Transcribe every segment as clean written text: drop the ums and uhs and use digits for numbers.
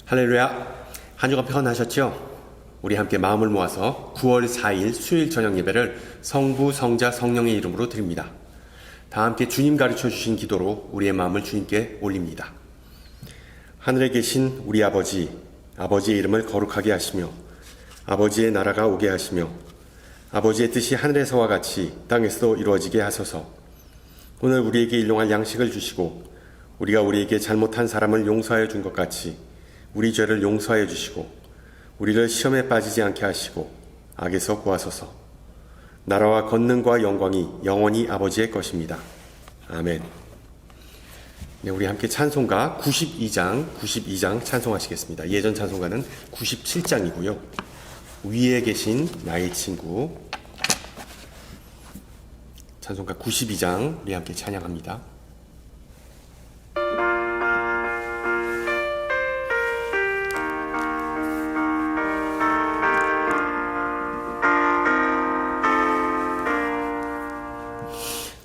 할렐루야. 한 주간 평안하셨죠? 우리 함께 마음을 모아서 9월 4일 수요일 저녁 예배를 성부, 성자, 성령의 이름으로 드립니다. 다 함께 주님 가르쳐 주신 기도로 우리의 마음을 주님께 올립니다. 하늘에 계신 우리 아버지, 아버지의 이름을 거룩하게 하시며 아버지의 나라가 오게 하시며 아버지의 뜻이 하늘에서와 같이 땅에서도 이루어지게 하소서. 오늘 우리에게 일용할 양식을 주시고 우리가 우리에게 잘못한 사람을 용서하여 준 것 같이 우리 죄를 용서하여 주시고 우리를 시험에 빠지지 않게 하시고 악에서 구하소서. 나라와 권능과 영광이 영원히 아버지의 것입니다. 아멘. 네, 우리 함께 찬송가 92장 찬송하시겠습니다. 예전 찬송가는 97장이고요. 위에 계신 나의 친구, 찬송가 92장 우리 함께 찬양합니다.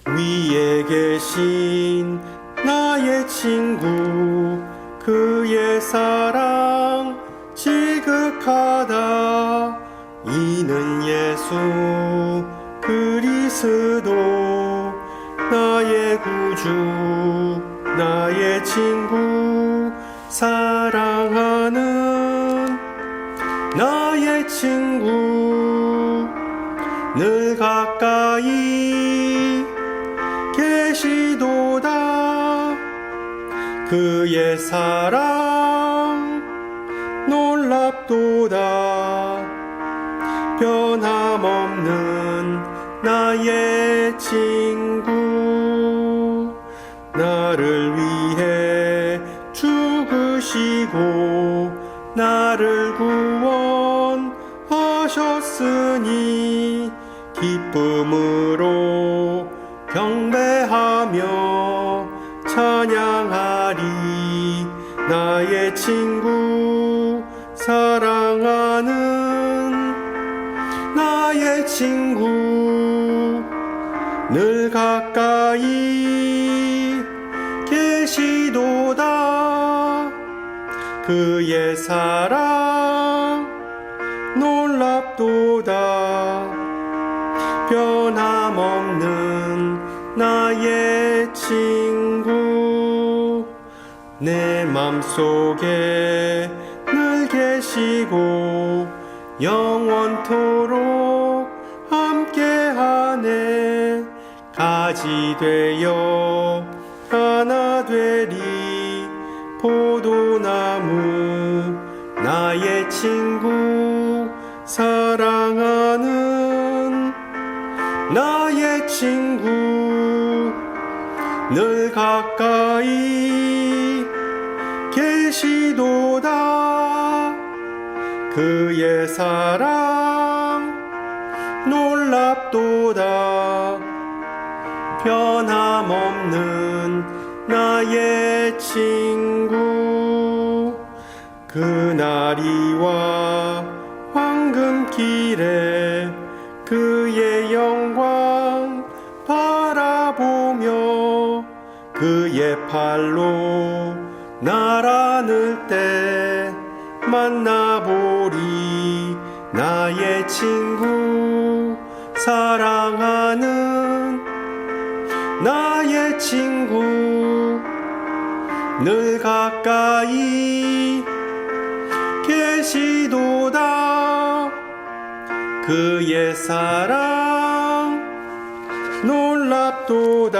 위에 계신 나의 친구, 그의 사랑 지극하다. 이는 예수 그리스도 나의 구주, 나의 친구, 사랑하는 나의 친구, 늘 가까이 계시도다. 그의 사랑 놀랍도다. 변함없는 나의 친구, 나를 위해 죽으시고 나를 구원하셨으니 기쁨으로 경배하며 찬양하리. 나의 친구, 사랑하는 나의 친구, 늘 가까이 계시도다. 그의 사랑 놀랍도다. 변함없는 나의 친구, 내 맘속에 늘 계시고 영원토록 함께하네. 가지 되어 하나 되리 포도나무, 나의 친구, 사랑하는 나의 친구, 늘 가까이 계시도다. 그의 사랑 놀랍도다. 변함없는 나의 친구, 그날이와 황금길에 그의 영광 바라보며 그의 팔로 날 안을 때 만나보리. 나의 친구, 사랑하는 나의 친구, 늘 가까이 계시도다. 그의 사랑 놀랍도다.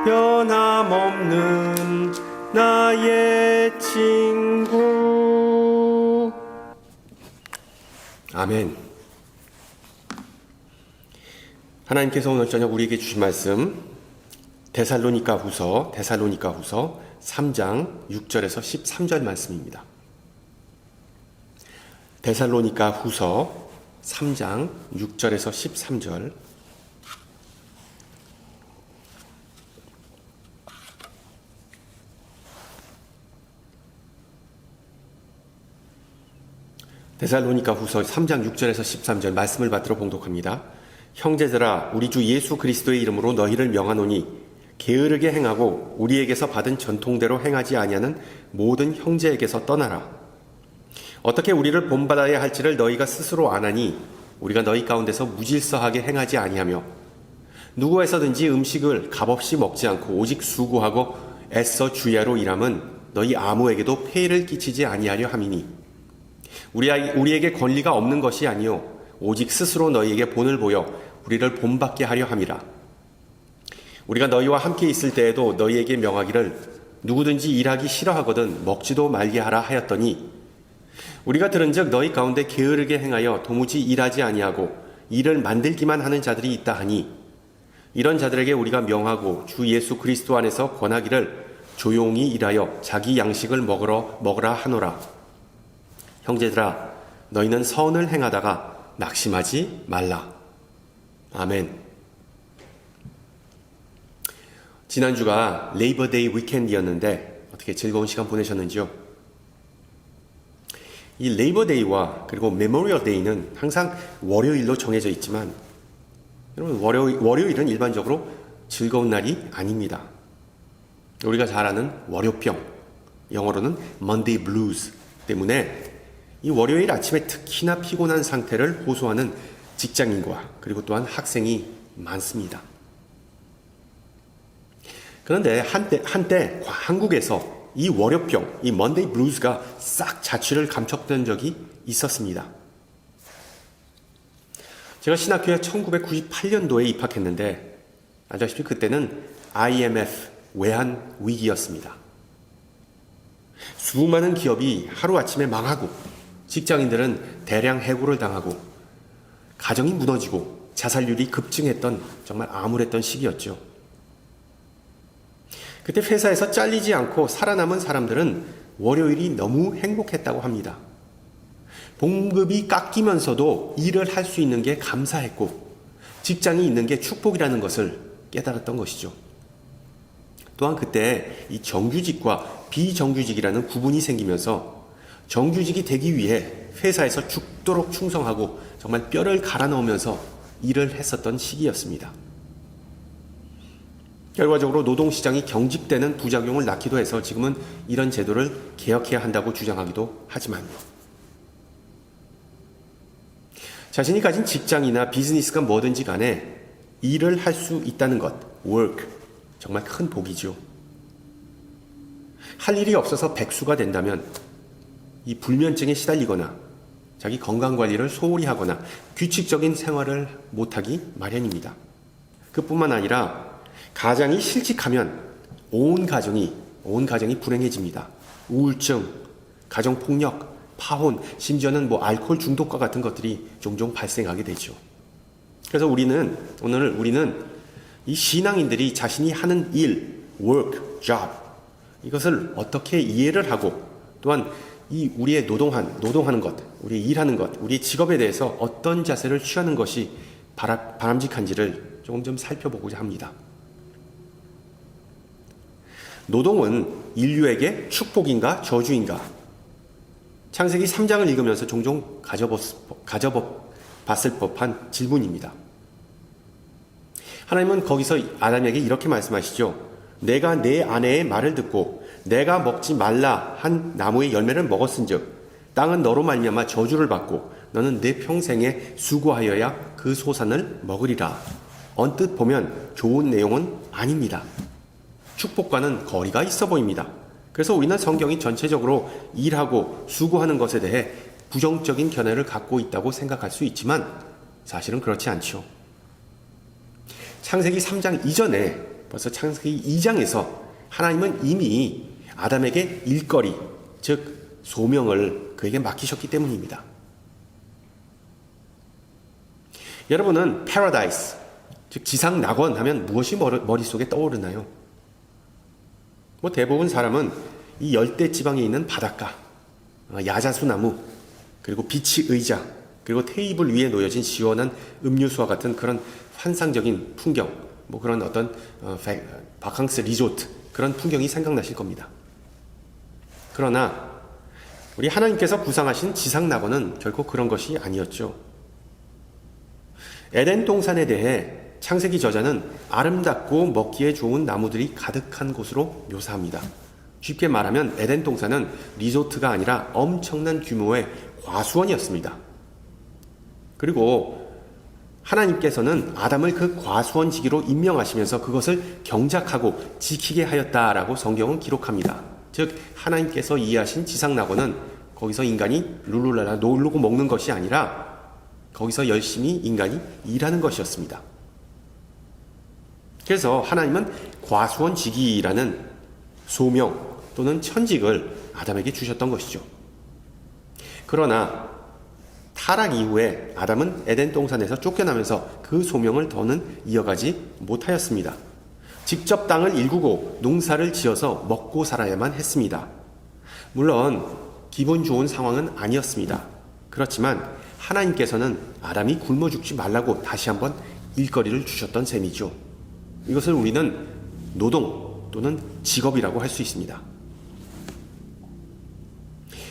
변함없는 나의 친구. 아멘. 하나님께서 오늘 저녁 우리에게 주신 말씀 데살로니가 후서 3장 6절에서 13절 말씀입니다. 데살로니가 후서 3장 6절에서 13절. 데살로니가 후서 3장 6절에서 13절 말씀을 받들어 봉독합니다. 형제들아, 우리 주 예수 그리스도의 이름으로 너희를 명하노니 게으르게 행하고 우리에게서 받은 전통대로 행하지 아니하는 모든 형제에게서 떠나라. 어떻게 우리를 본받아야 할지를 너희가 스스로 아나니 우리가 너희 가운데서 무질서하게 행하지 아니하며 누구에서든지 음식을 값없이 먹지 않고 오직 수고하고 애써 주야로 일함은 너희 아무에게도 폐해를 끼치지 아니하려 함이니 우리에게 권리가 없는 것이 아니요 오직 스스로 너희에게 본을 보여 우리를 본받게 하려 함이라. 우리가 너희와 함께 있을 때에도 너희에게 명하기를 누구든지 일하기 싫어하거든 먹지도 말게 하라 하였더니 우리가 들은즉 너희 가운데 게으르게 행하여 도무지 일하지 아니하고 일을 만들기만 하는 자들이 있다 하니 이런 자들에게 우리가 명하고 주 예수 그리스도 안에서 권하기를 조용히 일하여 자기 양식을 먹으라 하노라. 형제들아 너희는 선을 행하다가 낙심하지 말라. 아멘. 지난주가 레이버데이 위켄드였는데 어떻게 즐거운 시간 보내셨는지요? 이 레이버데이와 그리고 메모리얼 데이는 항상 월요일로 정해져 있지만 여러분 월요일은 일반적으로 즐거운 날이 아닙니다. 우리가 잘 아는 월요병, 영어로는 Monday Blues 때문에 이 월요일 아침에 특히나 피곤한 상태를 호소하는 직장인과 그리고 또한 학생이 많습니다. 그런데 한때 한국에서 이 월요병, 이 먼데이 블루즈가 싹 자취를 감췄던 적이 있었습니다. 제가 신학교에 1998년도에 입학했는데 알다시피 그때는 IMF 외환 위기였습니다. 수많은 기업이 하루아침에 망하고 직장인들은 대량 해고를 당하고 가정이 무너지고 자살률이 급증했던 정말 암울했던 시기였죠. 그때 회사에서 잘리지 않고 살아남은 사람들은 월요일이 너무 행복했다고 합니다. 봉급이 깎이면서도 일을 할 수 있는 게 감사했고 직장이 있는 게 축복이라는 것을 깨달았던 것이죠. 또한 그때 이 정규직과 비정규직이라는 구분이 생기면서 정규직이 되기 위해 회사에서 죽도록 충성하고 정말 뼈를 갈아 넣으면서 일을 했었던 시기였습니다. 결과적으로 노동시장이 경직되는 부작용을 낳기도 해서 지금은 이런 제도를 개혁해야 한다고 주장하기도 하지만 자신이 가진 직장이나 비즈니스가 뭐든지 간에 일을 할 수 있다는 것, work, 정말 큰 복이죠. 할 일이 없어서 백수가 된다면 이 불면증에 시달리거나 자기 건강관리를 소홀히 하거나 규칙적인 생활을 못하기 마련입니다. 그뿐만 아니라 가장이 실직하면 온 가정이 불행해집니다. 우울증, 가정폭력, 파혼, 심지어는 알코올 중독과 같은 것들이 종종 발생하게 되죠. 그래서 우리는 이 신앙인들이 자신이 하는 일, work, job 이것을 어떻게 이해를 하고 또한 이 우리의 노동하는 것, 우리 일하는 것, 우리 직업에 대해서 어떤 자세를 취하는 것이 바람직한지를 조금 좀 살펴보고자 합니다. 노동은 인류에게 축복인가 저주인가? 창세기 3장을 읽으면서 종종 가져봤을 법한 질문입니다. 하나님은 거기서 아담에게 이렇게 말씀하시죠. 내가 내 아내의 말을 듣고 내가 먹지 말라 한 나무의 열매를 먹었은즉 땅은 너로 말미암아 저주를 받고 너는 내 평생에 수고하여야 그 소산을 먹으리라. 언뜻 보면 좋은 내용은 아닙니다. 축복과는 거리가 있어 보입니다. 그래서 우리는 성경이 전체적으로 일하고 수고하는 것에 대해 부정적인 견해를 갖고 있다고 생각할 수 있지만 사실은 그렇지 않죠. 창세기 3장 이전에 벌써 창세기 2장에서 하나님은 이미 아담에게 일거리, 즉 소명을 그에게 맡기셨기 때문입니다. 여러분은 패러다이스, 즉 지상 낙원 하면 무엇이 머릿속에 떠오르나요? 대부분 사람은 이 열대 지방에 있는 바닷가, 야자수나무, 그리고 비치 의자, 그리고 테이블 위에 놓여진 시원한 음료수와 같은 그런 환상적인 풍경, 그런 어떤 바캉스 리조트 그런 풍경이 생각나실 겁니다. 그러나 우리 하나님께서 구상하신 지상 낙원은 결코 그런 것이 아니었죠. 에덴 동산에 대해 창세기 저자는 아름답고 먹기에 좋은 나무들이 가득한 곳으로 묘사합니다. 쉽게 말하면 에덴 동산은 리조트가 아니라 엄청난 규모의 과수원이었습니다. 그리고 하나님께서는 아담을 그 과수원지기로 임명하시면서 그것을 경작하고 지키게 하였다라고 성경은 기록합니다. 즉 하나님께서 이해하신 지상낙원은 거기서 인간이 룰루랄라 놀고 먹는 것이 아니라 거기서 열심히 인간이 일하는 것이었습니다. 그래서 하나님은 과수원지기라는 소명 또는 천직을 아담에게 주셨던 것이죠. 그러나 타락 이후에 아담은 에덴 동산에서 쫓겨나면서 그 소명을 더는 이어가지 못하였습니다. 직접 땅을 일구고 농사를 지어서 먹고 살아야만 했습니다. 물론 기분 좋은 상황은 아니었습니다. 그렇지만 하나님께서는 아담이 굶어 죽지 말라고 다시 한번 일거리를 주셨던 셈이죠. 이것을 우리는 노동 또는 직업이라고 할 수 있습니다.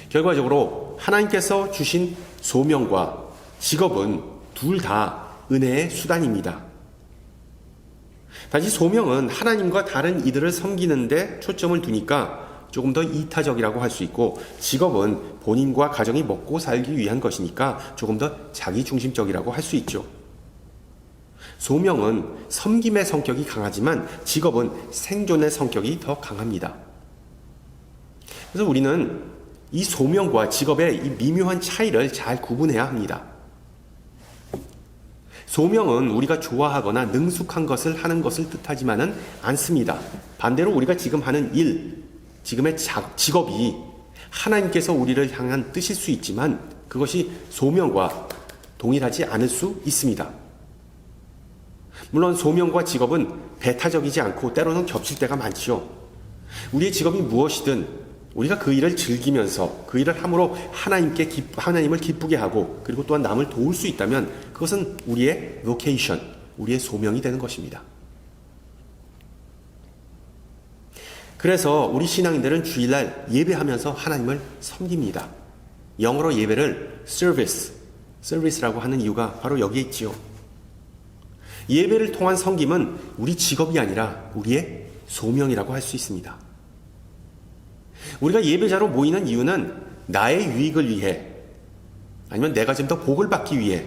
결과적으로 하나님께서 주신 소명과 직업은 둘 다 은혜의 수단입니다. 단지 소명은 하나님과 다른 이들을 섬기는 데 초점을 두니까 조금 더 이타적이라고 할 수 있고, 직업은 본인과 가정이 먹고 살기 위한 것이니까 조금 더 자기중심적이라고 할 수 있죠. 소명은 섬김의 성격이 강하지만 직업은 생존의 성격이 더 강합니다. 그래서 우리는 이 소명과 직업의 이 미묘한 차이를 잘 구분해야 합니다. 소명은 우리가 좋아하거나 능숙한 것을 하는 것을 뜻하지만은 않습니다. 반대로 우리가 지금 하는 일, 지금의 직업이 하나님께서 우리를 향한 뜻일 수 있지만 그것이 소명과 동일하지 않을 수 있습니다. 물론 소명과 직업은 배타적이지 않고 때로는 겹칠 때가 많지요. 우리의 직업이 무엇이든 우리가 그 일을 즐기면서 그 일을 함으로 하나님을 기쁘게 하고 그리고 또한 남을 도울 수 있다면 그것은 우리의 vocation, 우리의 소명이 되는 것입니다. 그래서 우리 신앙인들은 주일날 예배하면서 하나님을 섬깁니다. 영어로 예배를 service라고 하는 이유가 바로 여기에 있지요. 예배를 통한 섬김은 우리 직업이 아니라 우리의 소명이라고 할 수 있습니다. 우리가 예배자로 모이는 이유는 나의 유익을 위해, 아니면 내가 좀 더 복을 받기 위해,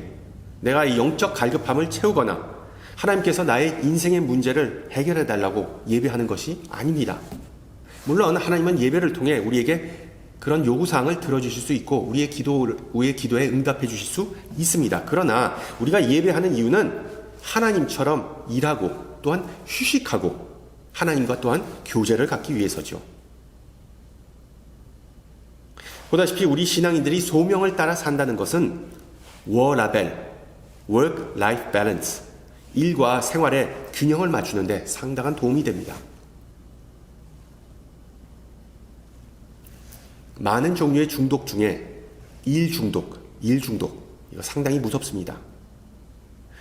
내가 이 영적 갈급함을 채우거나 하나님께서 나의 인생의 문제를 해결해 달라고 예배하는 것이 아닙니다. 물론 하나님은 예배를 통해 우리에게 그런 요구사항을 들어주실 수 있고 우리의 기도에 응답해 주실 수 있습니다. 그러나 우리가 예배하는 이유는 하나님처럼 일하고 또한 휴식하고 하나님과 또한 교제를 갖기 위해서죠. 보다시피 우리 신앙인들이 소명을 따라 산다는 것은 워라벨, Work-Life Balance, 일과 생활의 균형을 맞추는데 상당한 도움이 됩니다. 많은 종류의 중독 중에 일 중독, 이거 상당히 무섭습니다.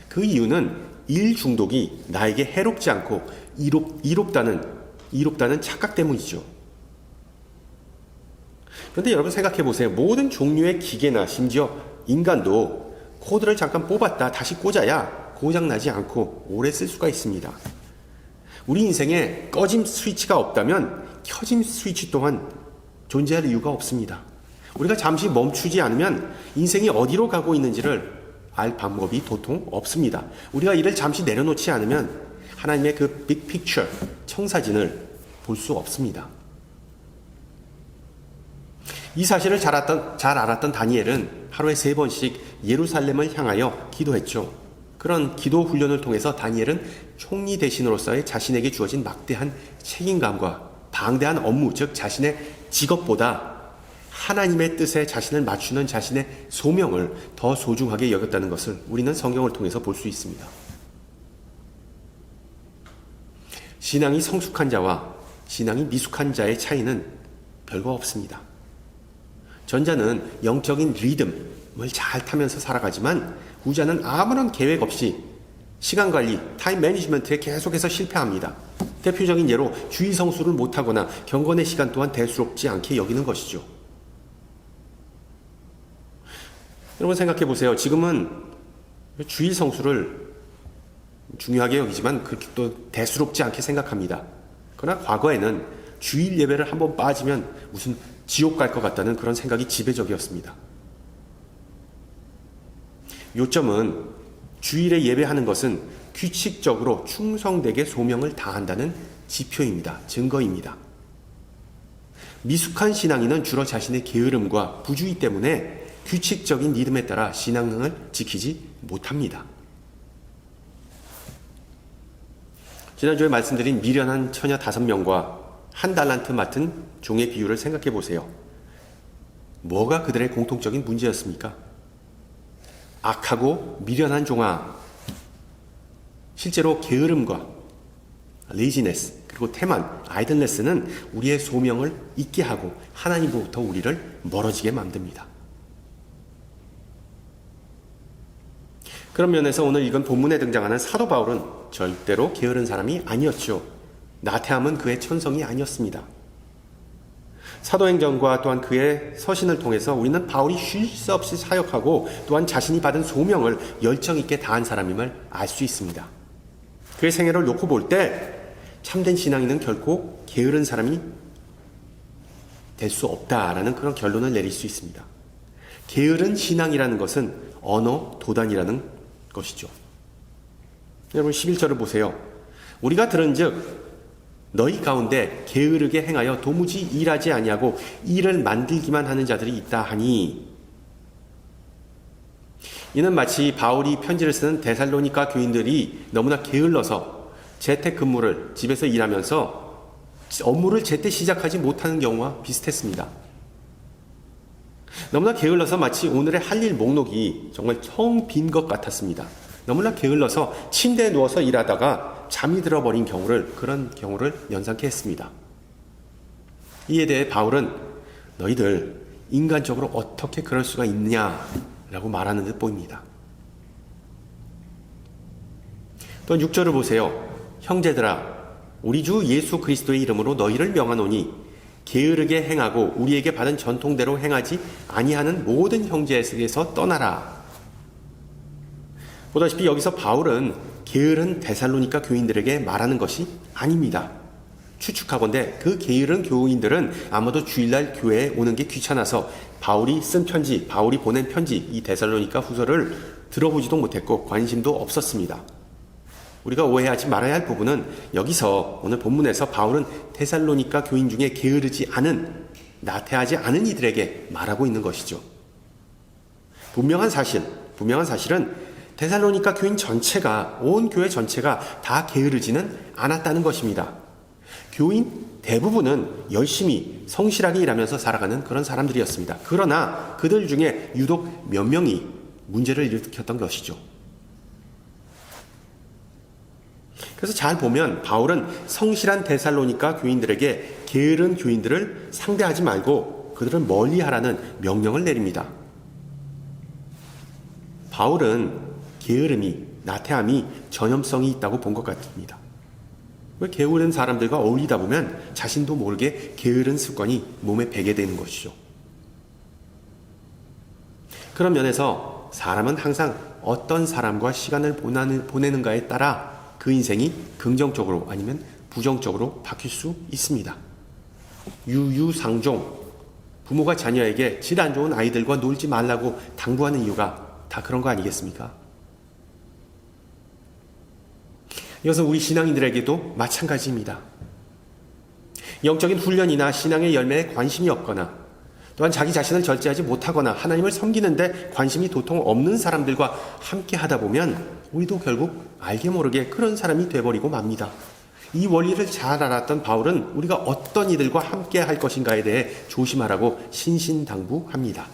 그 이유는 일 중독이 나에게 해롭지 않고 이롭다는 착각 때문이죠. 그런데 여러분 생각해 보세요. 모든 종류의 기계나 심지어 인간도 코드를 잠깐 뽑았다 다시 꽂아야 고장나지 않고 오래 쓸 수가 있습니다. 우리 인생에 꺼짐 스위치가 없다면 켜짐 스위치 또한 존재할 이유가 없습니다. 우리가 잠시 멈추지 않으면 인생이 어디로 가고 있는지를 알 방법이 도통 없습니다. 우리가 이를 잠시 내려놓지 않으면 하나님의 그 빅 픽처, 청사진을 볼 수 없습니다. 이 사실을 잘 알았던 다니엘은 하루에 3번씩 예루살렘을 향하여 기도했죠. 그런 기도 훈련을 통해서 다니엘은 총리 대신으로서의 자신에게 주어진 막대한 책임감과 방대한 업무, 즉 자신의 직업보다 하나님의 뜻에 자신을 맞추는 자신의 소명을 더 소중하게 여겼다는 것을 우리는 성경을 통해서 볼 수 있습니다. 신앙이 성숙한 자와 신앙이 미숙한 자의 차이는 별거 없습니다. 전자는 영적인 리듬을 잘 타면서 살아가지만 후자는 아무런 계획 없이 시간관리, 타임 매니지먼트에 계속해서 실패합니다. 대표적인 예로 주일 성수를 못하거나 경건의 시간 또한 대수롭지 않게 여기는 것이죠. 여러분 생각해 보세요. 지금은 주일 성수를 중요하게 여기지만 그렇게 또 대수롭지 않게 생각합니다. 그러나 과거에는 주일 예배를 한번 빠지면 무슨 지옥 갈 것 같다는 그런 생각이 지배적이었습니다. 요점은 주일에 예배하는 것은 규칙적으로 충성되게 소명을 다한다는 지표입니다. 증거입니다. 미숙한 신앙인은 주로 자신의 게으름과 부주의 때문에 규칙적인 리듬에 따라 신앙을 지키지 못합니다. 지난주에 말씀드린 미련한 처녀 5명과 한 달란트 맡은 종의 비유를 생각해 보세요. 뭐가 그들의 공통적인 문제였습니까? 악하고 미련한 종아, 실제로 게으름과 레이지네스 그리고 태만, 아이들네스는 우리의 소명을 잊게 하고 하나님으로부터 우리를 멀어지게 만듭니다. 그런 면에서 오늘 읽은 본문에 등장하는 사도 바울은 절대로 게으른 사람이 아니었죠. 나태함은 그의 천성이 아니었습니다. 사도행전과 또한 그의 서신을 통해서 우리는 바울이 쉴 새 없이 사역하고 또한 자신이 받은 소명을 열정 있게 다한 사람임을 알 수 있습니다. 그의 생애를 놓고 볼 때 참된 신앙인은 결코 게으른 사람이 될 수 없다라는 그런 결론을 내릴 수 있습니다. 게으른 신앙이라는 것은 언어 도단이라는 것이죠. 여러분 11절을 보세요. 우리가 들은즉 너희 가운데 게으르게 행하여 도무지 일하지 아니하고 일을 만들기만 하는 자들이 있다 하니, 이는 마치 바울이 편지를 쓰는 데살로니가 교인들이 너무나 게을러서 재택근무를 집에서 일하면서 업무를 제때 시작하지 못하는 경우와 비슷했습니다. 너무나 게을러서 마치 오늘의 할 일 목록이 정말 텅 빈 것 같았습니다. 너무나 게을러서 침대에 누워서 일하다가 잠이 들어버린 그런 경우를 연상케 했습니다. 이에 대해 바울은 너희들 인간적으로 어떻게 그럴 수가 있냐라고 말하는 듯 보입니다. 또 6절을 보세요. 형제들아, 우리 주 예수 그리스도의 이름으로 너희를 명하노니 게으르게 행하고 우리에게 받은 전통대로 행하지 아니하는 모든 형제에게서 떠나라. 보다시피 여기서 바울은 게으른 데살로니가 교인들에게 말하는 것이 아닙니다. 추측하건대 그 게으른 교인들은 아마도 주일날 교회에 오는 게 귀찮아서 바울이 쓴 편지, 바울이 보낸 편지, 이 데살로니가 후서를 들어보지도 못했고 관심도 없었습니다. 우리가 오해하지 말아야 할 부분은 여기서 오늘 본문에서 바울은 데살로니가 교인 중에 게으르지 않은, 나태하지 않은 이들에게 말하고 있는 것이죠. 분명한 사실은 데살로니가 교인 전체가, 온 교회 전체가 다 게으르지는 않았다는 것입니다. 교인 대부분은 열심히 성실하게 일하면서 살아가는 그런 사람들이었습니다. 그러나 그들 중에 유독 몇 명이 문제를 일으켰던 것이죠. 그래서 잘 보면 바울은 성실한 데살로니가 교인들에게 게으른 교인들을 상대하지 말고 그들을 멀리하라는 명령을 내립니다. 바울은 게으름이, 나태함이 전염성이 있다고 본 것 같습니다. 게으른 사람들과 어울리다 보면 자신도 모르게 게으른 습관이 몸에 배게 되는 것이죠. 그런 면에서 사람은 항상 어떤 사람과 시간을 보내는가에 따라 그 인생이 긍정적으로 아니면 부정적으로 바뀔 수 있습니다. 유유상종, 부모가 자녀에게 질 안 좋은 아이들과 놀지 말라고 당부하는 이유가 다 그런 거 아니겠습니까? 이것은 우리 신앙인들에게도 마찬가지입니다. 영적인 훈련이나 신앙의 열매에 관심이 없거나 또한 자기 자신을 절제하지 못하거나 하나님을 섬기는데 관심이 도통 없는 사람들과 함께 하다 보면 우리도 결국 알게 모르게 그런 사람이 돼버리고 맙니다. 이 원리를 잘 알았던 바울은 우리가 어떤 이들과 함께 할 것인가에 대해 조심하라고 신신당부합니다.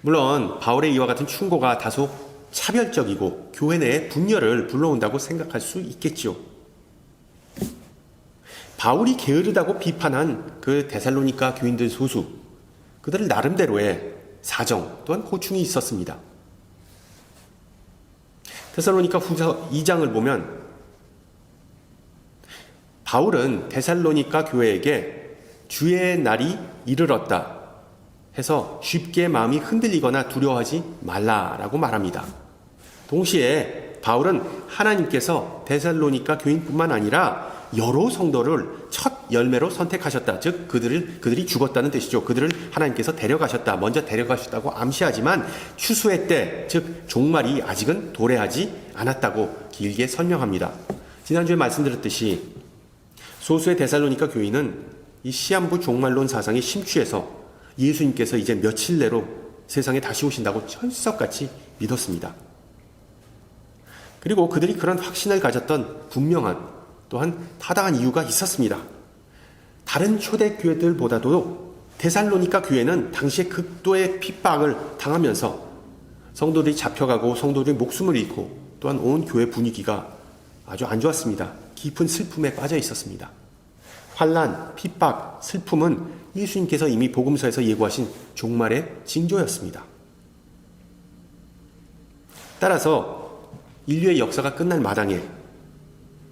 물론 바울의 이와 같은 충고가 다소 차별적이고 교회 내에 분열을 불러온다고 생각할 수 있겠지요. 바울이 게으르다고 비판한 그 데살로니가 교인들 소수, 그들을 나름대로의 사정 또한 고충이 있었습니다. 데살로니가 후서 2장을 보면 바울은 데살로니가 교회에게 주의 날이 이르렀다, 해서 쉽게 마음이 흔들리거나 두려워하지 말라라고 말합니다. 동시에 바울은 하나님께서 데살로니가 교인뿐만 아니라 여러 성도를 첫 열매로 선택하셨다. 즉 그들이 죽었다는 뜻이죠. 그들을 하나님께서 데려가셨다. 먼저 데려가셨다고 암시하지만 추수의 때, 즉 종말이 아직은 도래하지 않았다고 길게 설명합니다. 지난주에 말씀드렸듯이 소수의 데살로니가 교인은 이 시한부 종말론 사상에 심취해서 예수님께서 이제 며칠 내로 세상에 다시 오신다고 철석같이 믿었습니다. 그리고 그들이 그런 확신을 가졌던 분명한 또한 타당한 이유가 있었습니다. 다른 초대교회들보다도 데살로니가 교회는 당시에 극도의 핍박을 당하면서 성도들이 잡혀가고 성도들이 목숨을 잃고 또한 온 교회 분위기가 아주 안 좋았습니다. 깊은 슬픔에 빠져 있었습니다. 환난, 핍박, 슬픔은 예수님께서 이미 복음서에서 예고하신 종말의 징조였습니다. 따라서 인류의 역사가 끝날 마당에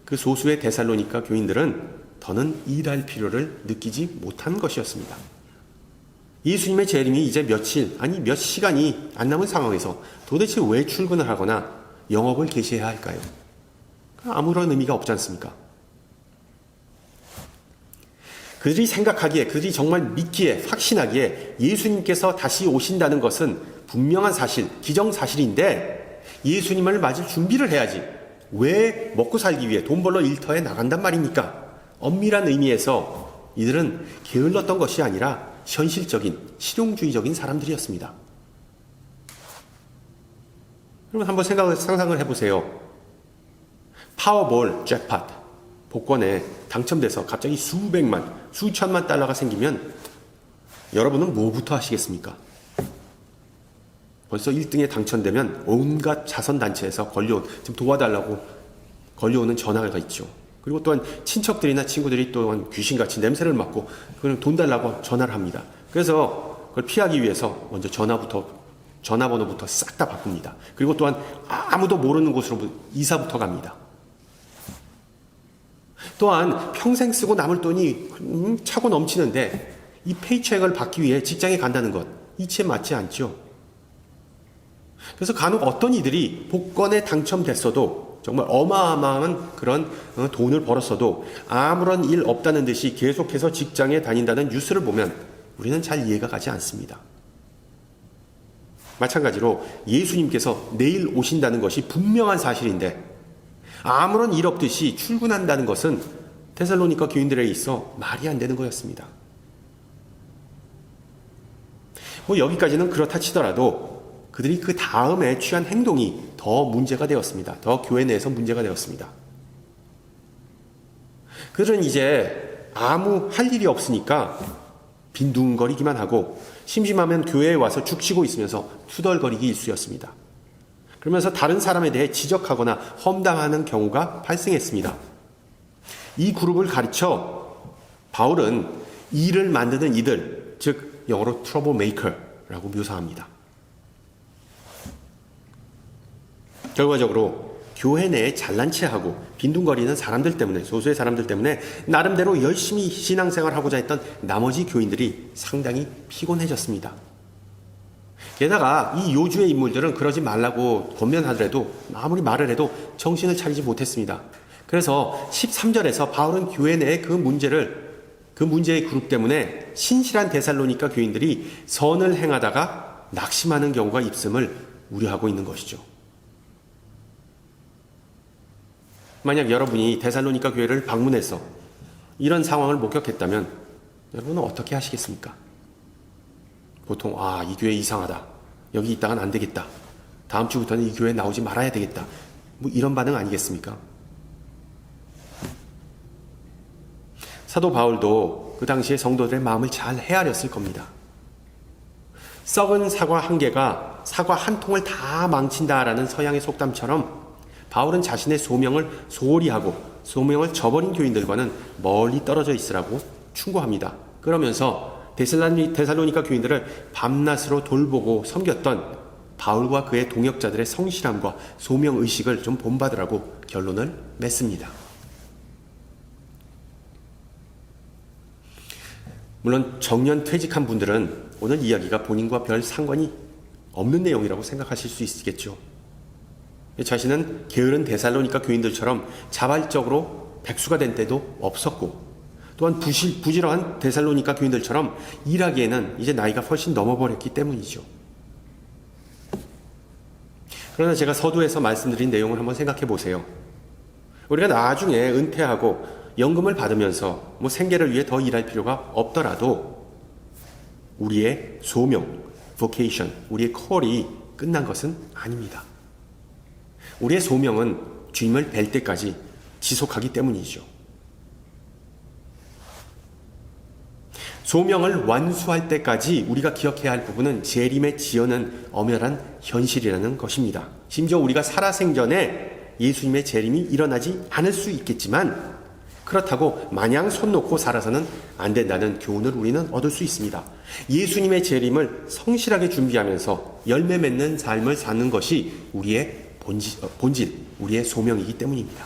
그 소수의 데살로니가 교인들은 더는 일할 필요를 느끼지 못한 것이었습니다. 예수님의 재림이 이제 며칠, 아니 몇 시간이 안 남은 상황에서 도대체 왜 출근을 하거나 영업을 개시해야 할까요? 아무런 의미가 없지 않습니까? 그들이 생각하기에, 그들이 정말 믿기에, 확신하기에 예수님께서 다시 오신다는 것은 분명한 사실, 기정사실인데 예수님을 맞을 준비를 해야지. 왜 먹고 살기 위해 돈 벌러 일터에 나간단 말입니까? 엄밀한 의미에서 이들은 게을렀던 것이 아니라 현실적인, 실용주의적인 사람들이었습니다. 여러분 한번 상상을 해보세요. 파워볼 잭팟, 복권에 당첨돼서 갑자기 수백만, 수천만 달러가 생기면 여러분은 뭐부터 하시겠습니까? 벌써 1등에 당첨되면 온갖 자선단체에서 지금 도와달라고 걸려오는 전화가 있죠. 그리고 또한 친척들이나 친구들이 또한 귀신같이 냄새를 맡고 그냥 돈 달라고 전화를 합니다. 그래서 그걸 피하기 위해서 먼저 전화번호부터 싹 다 바꿉니다. 그리고 또한 아무도 모르는 곳으로 이사부터 갑니다. 또한 평생 쓰고 남을 돈이 차고 넘치는데 이 페이첵을 받기 위해 직장에 간다는 것, 이치에 맞지 않죠. 그래서 간혹 어떤 이들이 복권에 당첨됐어도 정말 어마어마한 그런 돈을 벌었어도 아무런 일 없다는 듯이 계속해서 직장에 다닌다는 뉴스를 보면 우리는 잘 이해가 가지 않습니다. 마찬가지로 예수님께서 내일 오신다는 것이 분명한 사실인데 아무런 일 없듯이 출근한다는 것은 데살로니가 교인들에 있어 말이 안 되는 거였습니다. 여기까지는 그렇다 치더라도 그들이 그 다음에 취한 행동이 더 문제가 되었습니다. 더 교회 내에서 문제가 되었습니다. 그들은 이제 아무 할 일이 없으니까 빈둥거리기만 하고 심심하면 교회에 와서 죽치고 있으면서 투덜거리기 일쑤였습니다. 그러면서 다른 사람에 대해 지적하거나 험담하는 경우가 발생했습니다. 이 그룹을 가르쳐 바울은 일을 만드는 이들, 즉 영어로 트러블 메이커라고 묘사합니다. 결과적으로 교회 내에 잘난 체하고 빈둥거리는 사람들 때문에, 소수의 사람들 때문에 나름대로 열심히 신앙생활을 하고자 했던 나머지 교인들이 상당히 피곤해졌습니다. 게다가 이 요주의 인물들은 그러지 말라고 권면하더라도 아무리 말을 해도 정신을 차리지 못했습니다. 그래서 13절에서 바울은 교회 내의 그 문제의 그룹 때문에 신실한 데살로니가 교인들이 선을 행하다가 낙심하는 경우가 있음을 우려하고 있는 것이죠. 만약 여러분이 데살로니가 교회를 방문해서 이런 상황을 목격했다면 여러분은 어떻게 하시겠습니까? 보통 이 교회 이상하다. 여기 있다간 안 되겠다. 다음 주부터는 이 교회에 나오지 말아야 되겠다. 이런 반응 아니겠습니까? 사도 바울도 그 당시에 성도들의 마음을 잘 헤아렸을 겁니다. 썩은 사과 한 개가 사과 한 통을 다 망친다라는 서양의 속담처럼 바울은 자신의 소명을 소홀히 하고 소명을 저버린 교인들과는 멀리 떨어져 있으라고 충고합니다. 그러면서 데살로니가 교인들을 밤낮으로 돌보고 섬겼던 바울과 그의 동역자들의 성실함과 소명의식을 좀 본받으라고 결론을 맺습니다. 물론 정년 퇴직한 분들은 오늘 이야기가 본인과 별 상관이 없는 내용이라고 생각하실 수 있겠죠. 자신은 게으른 데살로니가 교인들처럼 자발적으로 백수가 된 때도 없었고, 또한 부지런한 데살로니가 교인들처럼 일하기에는 이제 나이가 훨씬 넘어버렸기 때문이죠. 그러나 제가 서두에서 말씀드린 내용을 한번 생각해 보세요. 우리가 나중에 은퇴하고 연금을 받으면서 생계를 위해 더 일할 필요가 없더라도 우리의 소명, vocation, 우리의 콜이 끝난 것은 아닙니다. 우리의 소명은 주님을 뵐 때까지 지속하기 때문이죠. 소명을 완수할 때까지 우리가 기억해야 할 부분은 재림의 지연은 엄연한 현실이라는 것입니다. 심지어 우리가 살아생전에 예수님의 재림이 일어나지 않을 수 있겠지만 그렇다고 마냥 손 놓고 살아서는 안 된다는 교훈을 우리는 얻을 수 있습니다. 예수님의 재림을 성실하게 준비하면서 열매 맺는 삶을 사는 것이 우리의 본질, 우리의 소명이기 때문입니다.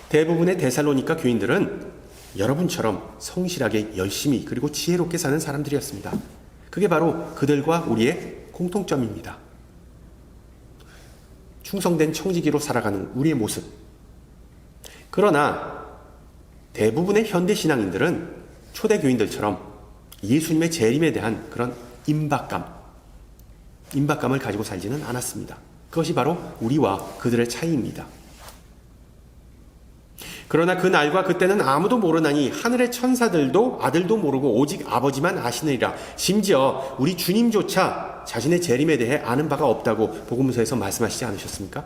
대부분의 데살로니가 교인들은 여러분처럼 성실하게 열심히 그리고 지혜롭게 사는 사람들이었습니다. 그게 바로 그들과 우리의 공통점입니다. 충성된 청지기로 살아가는 우리의 모습. 그러나 대부분의 현대 신앙인들은 초대교인들처럼 예수님의 재림에 대한 그런 임박감을 가지고 살지는 않았습니다. 그것이 바로 우리와 그들의 차이입니다. 그러나 그 날과 그때는 아무도 모르나니 하늘의 천사들도 아들도 모르고 오직 아버지만 아시느니라. 심지어 우리 주님조차 자신의 재림에 대해 아는 바가 없다고 복음서에서 말씀하시지 않으셨습니까?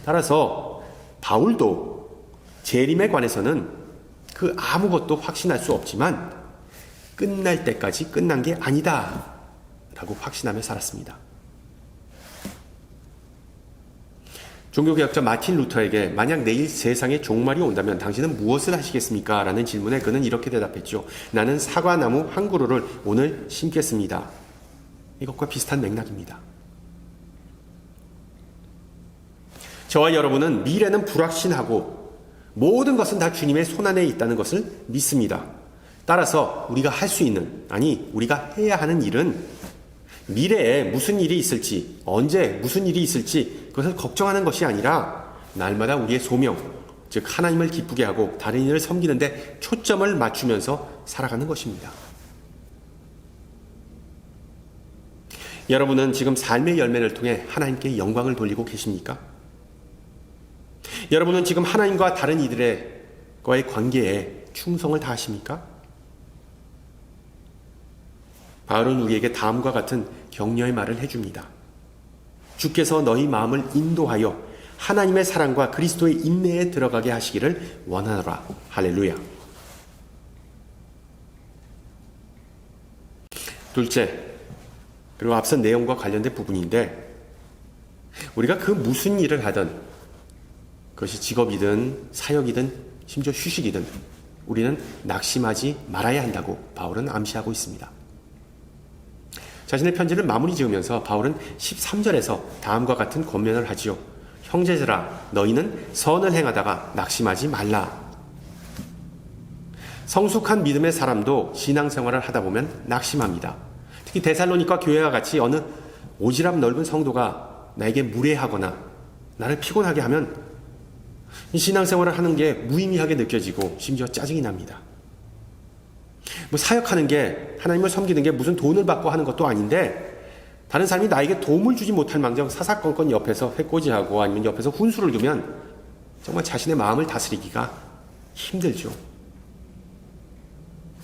따라서 바울도 재림에 관해서는 그 아무것도 확신할 수 없지만 끝날 때까지 끝난 게 아니다 라고 확신하며 살았습니다. 종교개혁자 마틴 루터에게 만약 내일 세상에 종말이 온다면 당신은 무엇을 하시겠습니까? 라는 질문에 그는 이렇게 대답했죠. 나는 사과나무 한 그루를 오늘 심겠습니다. 이것과 비슷한 맥락입니다. 저와 여러분은 미래는 불확신하고 모든 것은 다 주님의 손안에 있다는 것을 믿습니다. 따라서 우리가 할 수 있는, 우리가 해야 하는 일은 미래에 무슨 일이 있을지, 언제 무슨 일이 있을지 그것을 걱정하는 것이 아니라 날마다 우리의 소명, 즉 하나님을 기쁘게 하고 다른 이를 섬기는데 초점을 맞추면서 살아가는 것입니다. 여러분은 지금 삶의 열매를 통해 하나님께 영광을 돌리고 계십니까? 여러분은 지금 하나님과 다른 이들과의 관계에 충성을 다하십니까? 바울은 우리에게 다음과 같은 격려의 말을 해줍니다. 주께서 너희 마음을 인도하여 하나님의 사랑과 그리스도의 인내에 들어가게 하시기를 원하노라. 할렐루야. 둘째, 그리고 앞선 내용과 관련된 부분인데, 우리가 그 무슨 일을 하든, 그것이 직업이든 사역이든 심지어 휴식이든 우리는 낙심하지 말아야 한다고 바울은 암시하고 있습니다. 자신의 편지를 마무리 지으면서 바울은 13절에서 다음과 같은 권면을 하지요. 형제들아, 너희는 선을 행하다가 낙심하지 말라. 성숙한 믿음의 사람도 신앙생활을 하다 보면 낙심합니다. 특히 데살로니가 교회와 같이 어느 오지랖 넓은 성도가 나에게 무례하거나 나를 피곤하게 하면 이 신앙생활을 하는 게 무의미하게 느껴지고 심지어 짜증이 납니다. 사역하는 게, 하나님을 섬기는 게 무슨 돈을 받고 하는 것도 아닌데 다른 사람이 나에게 도움을 주지 못할 망정 사사건건 옆에서 해코지하고 아니면 옆에서 훈수를 두면 정말 자신의 마음을 다스리기가 힘들죠.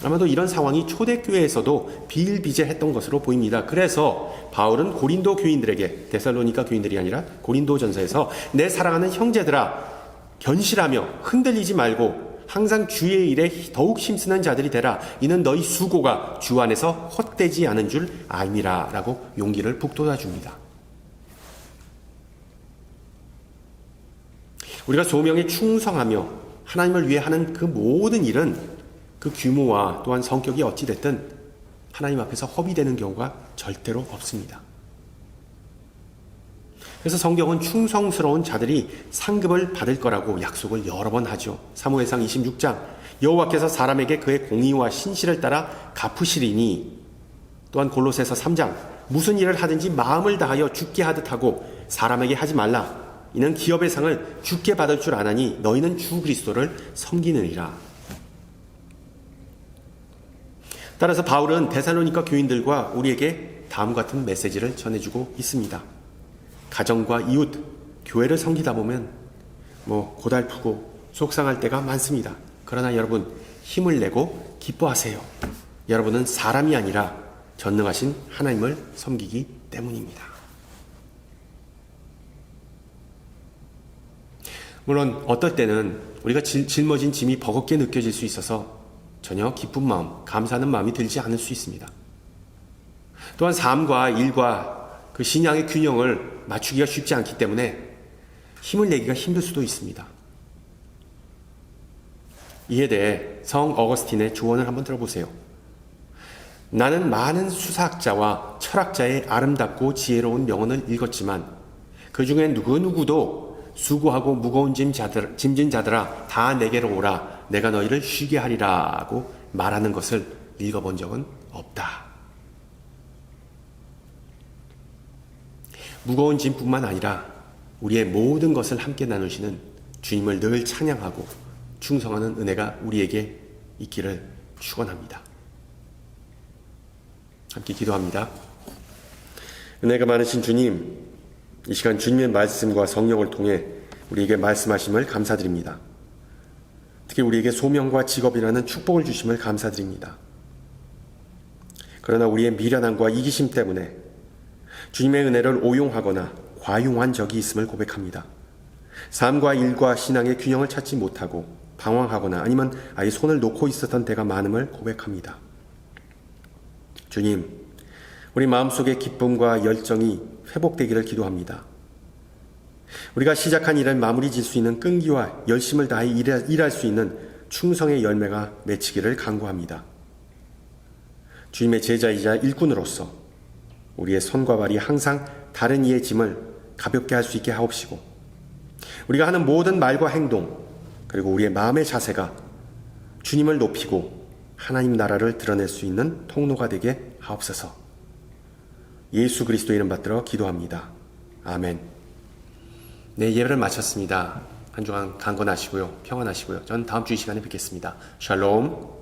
아마도 이런 상황이 초대교회에서도 비일비재했던 것으로 보입니다. 그래서 바울은 고린도 교인들에게, 데살로니가 교인들이 아니라 고린도전서에서 내 사랑하는 형제들아, 견실하며 흔들리지 말고 항상 주의 일에 더욱 힘쓰는 자들이 되라. 이는 너희 수고가 주 안에서 헛되지 않은 줄 알미라. 라고 용기를 북돋아 줍니다. 우리가 소명에 충성하며 하나님을 위해 하는 그 모든 일은 그 규모와 또한 성격이 어찌됐든 하나님 앞에서 허비되는 경우가 절대로 없습니다. 그래서 성경은 충성스러운 자들이 상급을 받을 거라고 약속을 여러 번 하죠. 사무엘상 26장 여호와께서 사람에게 그의 공의와 신실을 따라 갚으시리니, 또한 골로새서 3장 무슨 일을 하든지 마음을 다하여 주께 하듯 하고 사람에게 하지 말라. 이는 기업의 상을 주께 받을 줄 아나니 너희는 주 그리스도를 섬기느니라. 따라서 바울은 데살로니가 교인들과 우리에게 다음과 같은 메시지를 전해주고 있습니다. 가정과 이웃, 교회를 섬기다 보면 고달프고 속상할 때가 많습니다. 그러나 여러분, 힘을 내고 기뻐하세요. 여러분은 사람이 아니라 전능하신 하나님을 섬기기 때문입니다. 물론 어떨 때는 우리가 짊어진 짐이 버겁게 느껴질 수 있어서 전혀 기쁜 마음, 감사하는 마음이 들지 않을 수 있습니다. 또한 삶과 일과 그 신앙의 균형을 맞추기가 쉽지 않기 때문에 힘을 내기가 힘들 수도 있습니다. 이에 대해 성 어거스틴의 조언을 한번 들어보세요. 나는 많은 수사학자와 철학자의 아름답고 지혜로운 명언을 읽었지만 그 중에 누구도 수고하고 무거운 짐진 자들아 다 내게로 오라 내가 너희를 쉬게 하리라고 말하는 것을 읽어본 적은 없다. 무거운 짐뿐만 아니라 우리의 모든 것을 함께 나누시는 주님을 늘 찬양하고 충성하는 은혜가 우리에게 있기를 축원합니다. 함께 기도합니다. 은혜가 많으신 주님, 이 시간 주님의 말씀과 성령을 통해 우리에게 말씀하심을 감사드립니다. 특히 우리에게 소명과 직업이라는 축복을 주심을 감사드립니다. 그러나 우리의 미련함과 이기심 때문에 주님의 은혜를 오용하거나 과용한 적이 있음을 고백합니다. 삶과 일과 신앙의 균형을 찾지 못하고 방황하거나 아니면 아예 손을 놓고 있었던 때가 많음을 고백합니다. 주님, 우리 마음속의 기쁨과 열정이 회복되기를 기도합니다. 우리가 시작한 일을 마무리 질 수 있는 끈기와 열심을 다해 일할 수 있는 충성의 열매가 맺히기를 간구합니다. 주님의 제자이자 일꾼으로서 우리의 손과 발이 항상 다른 이의 짐을 가볍게 할 수 있게 하옵시고, 우리가 하는 모든 말과 행동 그리고 우리의 마음의 자세가 주님을 높이고 하나님 나라를 드러낼 수 있는 통로가 되게 하옵소서. 예수 그리스도 이름 받들어 기도합니다. 아멘. 네, 예배를 마쳤습니다. 한 주간 강건하시고요, 평안하시고요. 전 다음 주 이 시간에 뵙겠습니다. 샬롬.